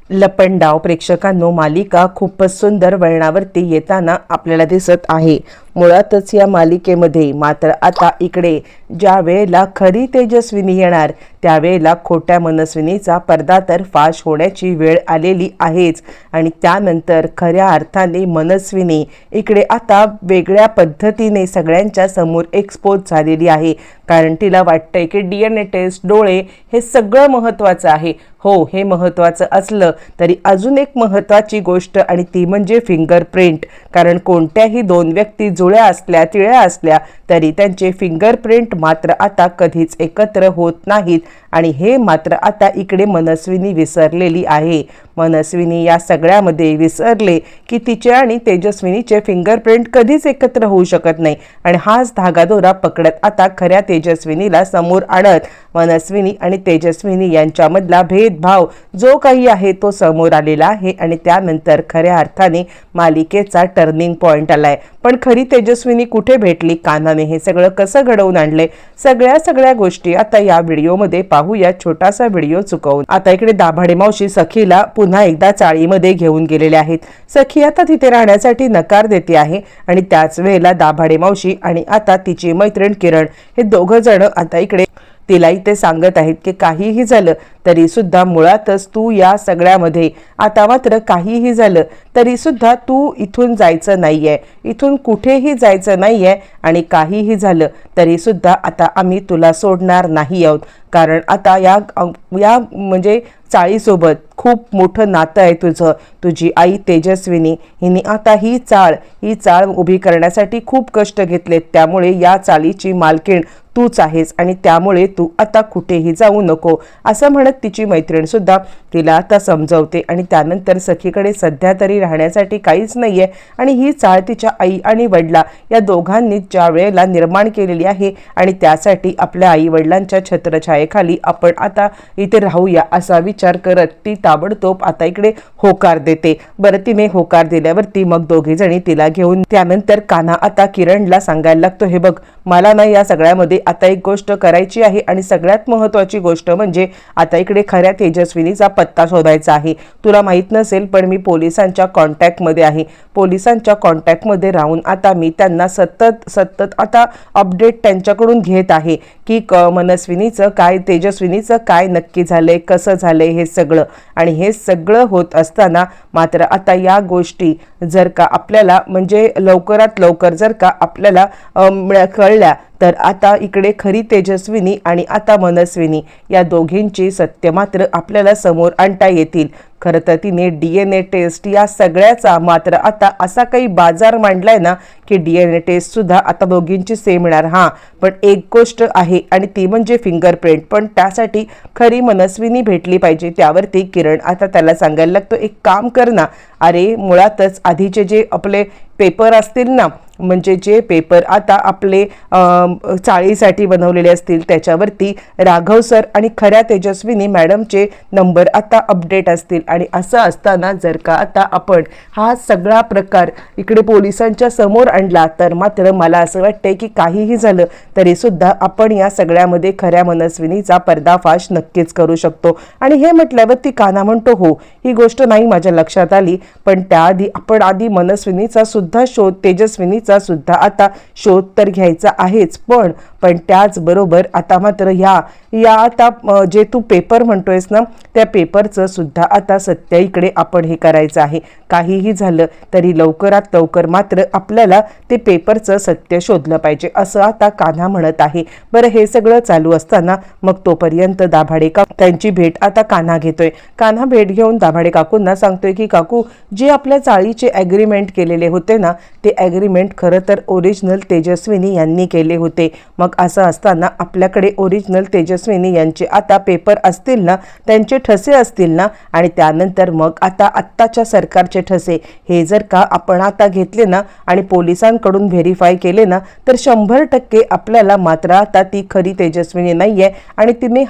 लपंडाव प्रेक्षकांनो, मालिका खूपच सुंदर वळणावरती येताना आपल्याला दिसत आहे। मुळातच या मालिकेमध्ये मात्र आता इकडे ज्या वेळेला खरी तेजस्विनी येणार त्यावेळेला खोट्या मनस्विनीचा पडदा तर फाश होण्याची वेळ आलेली आहेच। आणि त्यानंतर खऱ्या अर्थाने मनस्विनी इकडे आता वेगळ्या पद्धतीने सगळ्यांच्या समोर एक्सपोज झालेली आहे। कारण तिला वाटतंय की DNA टेस्ट, डोळे हे सगळं महत्त्वाचं आहे। हो, हे महत्त्वाचं असलं तरी अजून एक महत्त्वाची गोष्ट आणि ती म्हणजे फिंगरप्रिंट। कारण कोणत्याही दोन व्यक्ती जुळ्या असल्या तिळ्या असल्या तरी त्यांचे फिंगरप्रिंट मात्र आता कधीच एकत्र होत नाहीत। आणि हे मात्र आता इकडे मनस्विनी विसरलेली आहे। मनस्विनी या सगळ्यामध्ये विसरले की तिचे आणि तेजस्विनीचे फिंगरप्रिंट कधीच एकत्र होऊ शकत नाही। आणि हाच धागादोरा पकडत आता खऱ्या तेजस्विनीला समोर आणत मनस्विनी आणि तेजस्विनी यांच्यामधला भेदभाव जो काही आहे तो समोर आलेला आहे। आणि त्यानंतर खऱ्या अर्थाने मालिकेचा टर्निंग पॉइंट आलाय। पण खरी तेजस्विनी कुठे भेटली, कानाने हे सगळं कसं घडवून आणले, सगळ्या गोष्टी आता या व्हिडिओमध्ये पाहूया। छोटासा व्हिडिओ चुकवून आता इकडे दाभाडे मावशी सखीला पुन्हा एकदा चाळीमध्ये घेऊन गेलेले आहेत। सखी आता तिथे राहण्यासाठी नकार देते आहे आणि त्याच वेळेला दाभाडे मावशी आणि आता तिची मैत्रीण किरण हे दोघं जण आता इकडे तिला इथे सांगत आहेत की काहीही झालं तरी सुद्धा मुळातच तू या सगळ्यामध्ये आता मात्र काहीही झालं तरी सुद्धा तू इथून जायचं नाहीये, इथून कुठेही जायचं नाहीये। आणि काहीही झालं तरी सुद्धा आता आम्ही तुला सोडणार नाही आहोत। कारण आता या म्हणजे चाळीसोबत खूप मोठं नातं आहे तुझं। तुझी आई तेजस्विनी हिने आता ही चाळ उभी करण्यासाठी खूप कष्ट घेतलेत, त्यामुळे या चाळीची मालकीण तूच आहेस आणि त्यामुळे तू आता कुठेही जाऊ नको, असं म्हणत तिची मैत्रीण सुद्धा तिला आता समजवते। आणि त्यानंतर सखीकडे सध्या तरी राहण्यासाठी काहीच नाहीये आणि ही चाळ तिच्या आई आणि वडिला या दोघांनी ज्या वेळेला निर्माण केलेली आहे आणि त्यासाठी आपल्या आई वडिलांच्या छत्रछायेखाली आपण आता इथे राहूया असा विचार करत ती ताबडतोब आता इकडे होकार देते। बरं, तिने होकार दिल्यावरती मग दोघे जणी तिला घेऊन त्यानंतर कान्हा आता किरणला सांगायला लागतो, हे बघ मला ना या सगळ्यामध्ये आता एक गोष्ट करायची आहे आणि सगळ्यात महत्त्वाची गोष्ट म्हणजे आता इकडे खऱ्या तेजस्विनीचा पत्ता शोधायचा आहे। तुला माहित नसेल पण मी पोलिसांच्या कॉन्टॅक्टमध्ये आहे। पोलिसांच्या कॉन्टॅक्टमध्ये राहून आता मी त्यांना सतत आता अपडेट त्यांच्याकडून घेत आहे की मनस्विनीचं काय, तेजस्विनीचं काय नक्की झालंय, कसं झालंय हे सगळं। आणि हे सगळं होत असताना मात्र आता या गोष्टी जर का आपल्याला म्हणजे लवकरात लवकर जर का आपल्याला कळल्या तर आता इकडे खरी तेजस्विनी आणि आता मनस्विनी या दोघींची सत्य मात्र आपल्याला समोर आणता येतील। खरं तर तिने DNA टेस्ट या सगळ्याचा मात्र आता असा काही बाजार मांडलाय ना की DNA टेस्ट सुद्धा आता दोघींची सेम येणार। हां, पण एक गोष्ट आहे आणि ती म्हणजे फिंगरप्रिंट, पण त्यासाठी खरी मनस्विनी भेटली पाहिजे। त्यावरती किरण आता त्याला सांगायला लागतो, एक काम कर ना, अरे मुळातच आधीचे जे आपले पेपर असतील ना, म्हणजे जे पेपर आता आपले चाळीसाठी बनवलेले असतील त्याच्यावरती राघव सर आणि खऱ्या तेजस्विनी मॅडमचे नंबर आता अपडेट असतील। आणि असं असताना जर का आता आपण हा सगळा प्रकार इकडे पोलिसांच्या समोर आणला तर मात्र मला असं वाटतंय की काहीही झालं तरी सुद्धा आपण या सगळ्यामध्ये खऱ्या मनस्विनीचा पर्दाफाश नक्कीच करू शकतो। आणि हे म्हटल्यावरती कान्हा म्हणतो, हो ही गोष्ट नाही माझ्या लक्षात आली, पण त्याआधी आपण आधी मनस्विनीचा सुद्धा शोध, तेजस्विनीचा सुद्धा आता शोध तर घ्यायचा आहेच। पण त्याचबरोबर आता मात्र या आता जे तू पेपर म्हणतोयस ना त्या पेपरचं सुद्धा आता सत्य इकडे आपण हे करायचं आहे। काहीही झालं तरी लवकरात लवकर मात्र आपल्याला ते पेपरचं सत्य शोधलं पाहिजे, असं आता कान्हा म्हणत आहे। बरं, हे सगळं चालू असताना मग तोपर्यंत दाभाडे काकू त्यांची भेट आता कान्हा घेतोय। कान्हा भेट घेऊन दाभाडे काकूंना सांगतोय की काकू, जे आपल्या चाळीचे ॲग्रीमेंट केलेले होते ना ते ॲग्रीमेंट खरं तर ओरिजिनल तेजस्विनी यांनी केले होते। मग असं असताना आपल्याकडे ओरिजिनल तेजस्विनी यांचे आता पेपर असतील ना, त्यांचे ठसे असतील ना, आणि त्यानंतर मग आता आत्ताच्या सरकारचे ठसे हे जर का आपण आता घेतले ना आणि पोलिसांकडून व्हेरीफाय केले ना तर 100% आपल्याला मात्र आता ती खरी तेजस्विनी नाहीये आणि तिने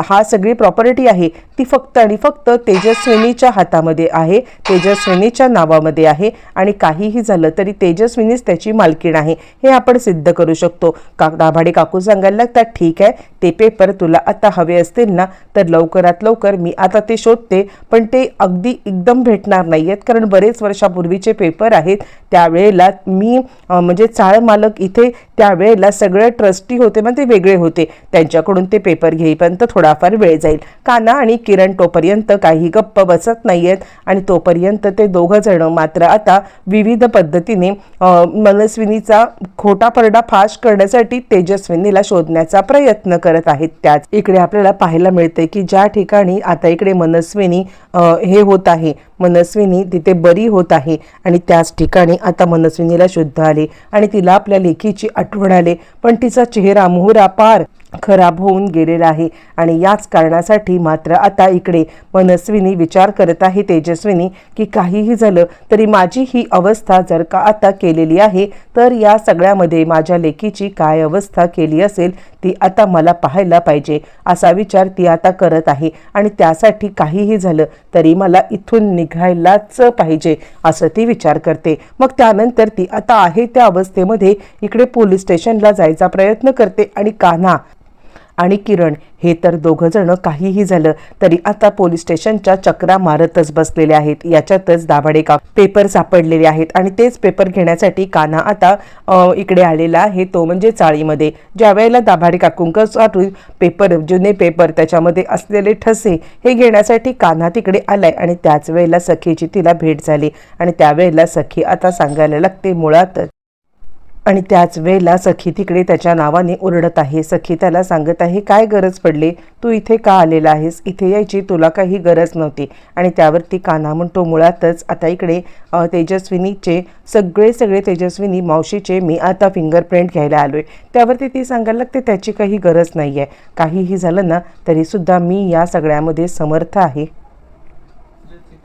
हा सगळी प्रॉपर्टी आहे ती फक्त आणि फक्त तेजस्विनीच्या हातामध्ये आहे, तेजस्विनीच्या नावामध्ये आहे। आणि काहीही झालं तरी तेजस्विनीच त्याची मालकीण आहे हे आपण सिद्ध करू शकतो। दाभाडे काकू सांगायला लागतात, ठीक आहे, ते पेपर तुला आता हवे असतील ना तर लवकरात लवकर मी आता ते शोधते, पण ते अगदी एकदम भेटणार नाही आहेत, कारण बरेच वर्षापूर्वीचे पेपर आहेत. त्यावेळेला मी म्हणजे चाळ मालक इथे त्यावेळेला सगळे ट्रस्टी होते, मग ते वेगळे होते, त्यांच्याकडून ते पेपर घेईपर्यंत थोडाफार वेळ जाईल. कान्हा आणि किरण तोपर्यंत काही गप्प बसत नाहीयेत आणि तोपर्यंत ते दोघं जण मात्र आता विविध पद्धतीने मनस्विनीचा खोटा पर्दा फाश करण्यासाठी तेजस्विनीला शोधण्याचा प्रयत्न करत आहेत. त्याच इकडे आपल्याला पाहायला मिळते की ज्या ठिकाणी आता इकडे मनस्विनी हे होत आहे, मनस्विनी तिथे बरी होत आहे आणि त्याच ठिकाणी आता मनस्विनीला शुद्ध आले आणि तिला आपल्या लेकीची आठवण आले, पण तिचा चेहरा मोहरा पार खराब होऊन गेलेला आहे आणि याच कारणासाठी मात्र आता इकडे मनस्विनी विचार करत आहे तेजस्विनी की काहीही झालं तरी माझी ही अवस्था जर का आता केलेली आहे तर या सगळ्यामध्ये माझ्या लेकीची काय अवस्था केली असेल ती आता मला पाहायला पाहिजे, असा विचार ती आता करत आहे आणि त्यासाठी काहीही झालं तरी मला इथून निघायलाच पाहिजे असं ती विचार करते. मग त्यानंतर ती आता आहे त्या अवस्थेमध्ये इकडे पोलीस स्टेशनला जायचा प्रयत्न करते आणि कान्हा आणि किरण हे तर दोघं जण काहीही झालं तरी आता पोलीस स्टेशनच्या चक्रा मारतच बसलेले आहेत. याच्यातच दाभाडे का पेपर सापडलेले आहेत आणि तेच पेपर घेण्यासाठी कान्हा आता इकडे आलेला आहे, तो म्हणजे चाळीमध्ये. ज्या वेळेला दाभाडे काकूंकडून पेपर जुने पेपर त्याच्यामध्ये असलेले ठसे हे घेण्यासाठी कान्हा तिकडे आलाय आणि त्याच वेळेला सखीची तिला भेट झाली आणि त्यावेळेला सखी आता सांगायला लागते मुळात आणि त्याच वेळेला सखी तिकडे त्याच्या नावाने ओरडत आहे. सखी त्याला सांगत आहे, काय गरज पडली, तू इथे का आलेला आहेस, इथे यायची तुला काही गरज नव्हती. आणि त्यावरती कान्हा म्हणतो, मुळातच आता इकडे तेजस्विनीचे सगळे तेजस्विनी मावशीचे मी आता फिंगरप्रिंट घ्यायला आलोय. त्यावरती ती सांगायला लागते, त्याची काही गरज नाही आहे, काहीही झालं ना तरीसुद्धा मी या सगळ्यामध्ये समर्थ आहे.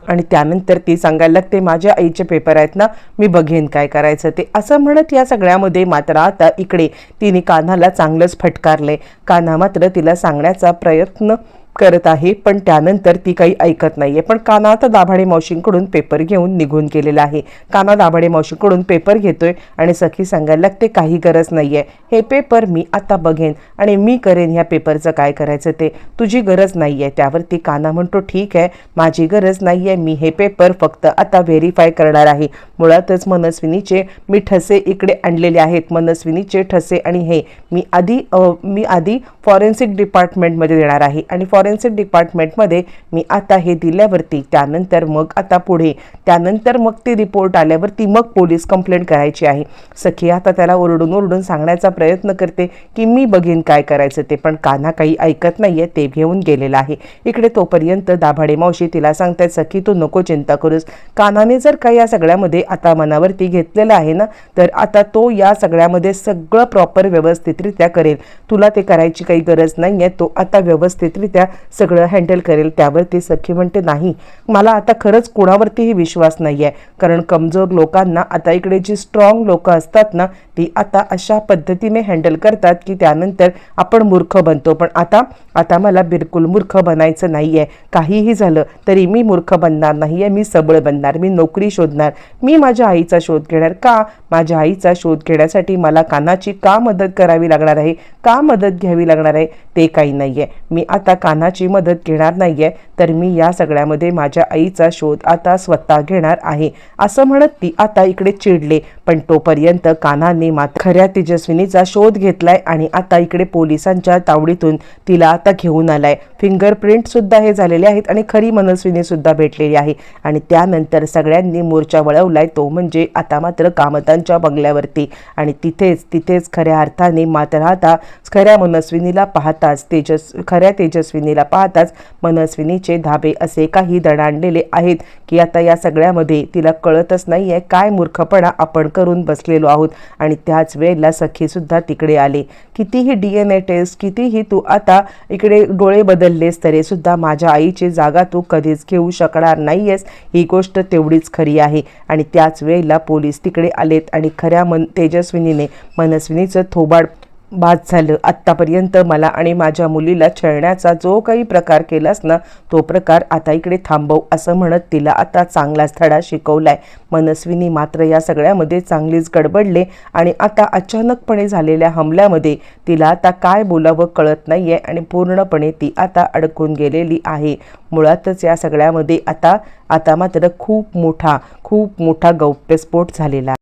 आणि त्यानंतर ती सांगायला लागते, माझ्या आईचे पेपर आहेत ना, मी बघेन काय करायचं ते, असं म्हणत या सगळ्यामध्ये मात्र आता इकडे तिने कान्हाला चांगलंच फटकारले. कान्हा मात्र तिला सांगण्याचा प्रयत्न करत आहे पण त्यानंतर ती काही ऐकत नाहीये. पण कान्हा आता दाभाडे मावशींकडून पेपर घेऊन निघून गेलेला आहे. कान्हा दाभाडे मावशींकडून पेपर घेतोय आणि सखी सांगायला लागते, काही गरज नाहीये, हे पेपर मी आता बघेन आणि मी करेन ह्या पेपरचं काय करायचं ते, तुझी गरज नाहीये. त्यावरती कान्हा म्हणतो, ठीक आहे, माझी गरज नाहीये, मी हे पेपर फक्त आता व्हेरीफाय करणार आहे. मुळातच मनस्विनीचे मी ठसे इकडे आणलेले आहेत, मनस्विनीचे ठसे आणि हे मी आधी फॉरेन्सिक डिपार्टमेंटमध्ये देणार आहे आणि फॉरेन्सिक डिपार्टमेंटमध्ये मी आता हे दिल्यावरती त्यानंतर मग ते रिपोर्ट आल्यावरती मग पोलीस कंप्लेंट करायची आहे. सखी आता त्याला ओरडून सांगण्याचा प्रयत्न करते की मी बघेन काय करायचं ते, पण कान्हा काही ऐकत नाहीये, ते घेऊन गेलेला आहे. इकडे तोपर्यंत दाभाडे मावशी तिला सांगतात, सखी तू नको चिंता करूस, कान्हाने जर का या सगळ्यामध्ये आता मनावरती घेतलेलं आहे ना तर आता तो या सगळ्यामध्ये सगळं प्रॉपर व्यवस्थितरित्या करेल, तुला ते करायची काही गरज नाहीये, तो आता व्यवस्थितरित्या सगळं हँडल करेल. त्यावरती सखी म्हणते, नाही, मला आता खरंच कोणावरतीही विश्वास नाहीये, कारण कमजोर लोकांना आता इकडे जी स्ट्रॉंग लोक असतात ना ती आता अशा पद्धतीने हँडल करतात की त्यानंतर आपण मूर्ख बनतो. पण आता मला बिलकुल मूर्ख बनायचं नाहीये, काहीही झालं तरी मी मूर्ख बनणार नाहीये, मी सबळ बनणार, मी नोकरी शोधणार, मी माझ्या आईचा शोध घेणार. का माझ्या आईचा शोध घेण्यासाठी मला कान्हाची का मदत करावी लागणार आहे, का मदत घ्यावी लागणार आहे, ते काही नाहीये. मी आता कान्हाची मदत घेणार नाहीये, तर मी या सगळ्यामध्ये माझ्या आईचा शोध आता स्वतः घेणार आहे, असं म्हणत ती आता इकडे चिडले. पण तोपर्यंत कान्हाने मात्र खऱ्या तेजस्विनीचा शोध घेतलाय आणि आता इकडे पोलिसांच्या तावडीतून तिला आता घेऊन आलाय. फिंगरप्रिंट सुद्धा हे झालेले आहेत आणि खरी मनस्विनी सुद्धा भेटलेली आहे. आणि त्यानंतर सगळ्यांनी मोर्चा वळवलाय, तो म्हणजे आता मात्र कामतांच्या बंगल्यावरती. आणि तिथेच खऱ्या अर्थाने मात्र आता खऱ्या मनस्विनीला पाहताच मनस्विनीचे धाबे असे काही दणाणलेले आहेत की आता या सगळ्यामध्ये तिला कळतच नाहीये काय मूर्खपणा आपण करून बसलेलो आहोत. आणि त्याच वेळेला सखी सुद्धा तिकडे आले. कितीही DNA टेस्ट, कितीही तू आता इकडे डोळे बदललेस तरी सुद्धा माझ्या आईची जागा तू कधीच घेऊ शकणार नाहीयेस, ही गोष्ट तेवढीच खरी आहे. आणि त्याच वेळेला पोलीस तिकडे आलेत आणि खऱ्या तेजस्विनीने मनस्विनीचं थोबाड बाद झालं. आत्तापर्यंत मला आणि माझ्या मुलीला छळण्याचा जो काही प्रकार केलास ना, तो प्रकार आता इकडे थांबव असं म्हणत तिला आता चांगलाच धडा शिकवलाय. मनस्विनी मात्र या सगळ्यामध्ये चांगलीच गडबडले आणि आता अचानकपणे झालेल्या हमल्यामध्ये तिला आता काय बोलावं कळत नाहीये आणि पूर्णपणे ती आता अडकून गेलेली आहे. मुळातच या सगळ्यामध्ये आता मात्र खूप मोठा गौप्यस्फोट झालेला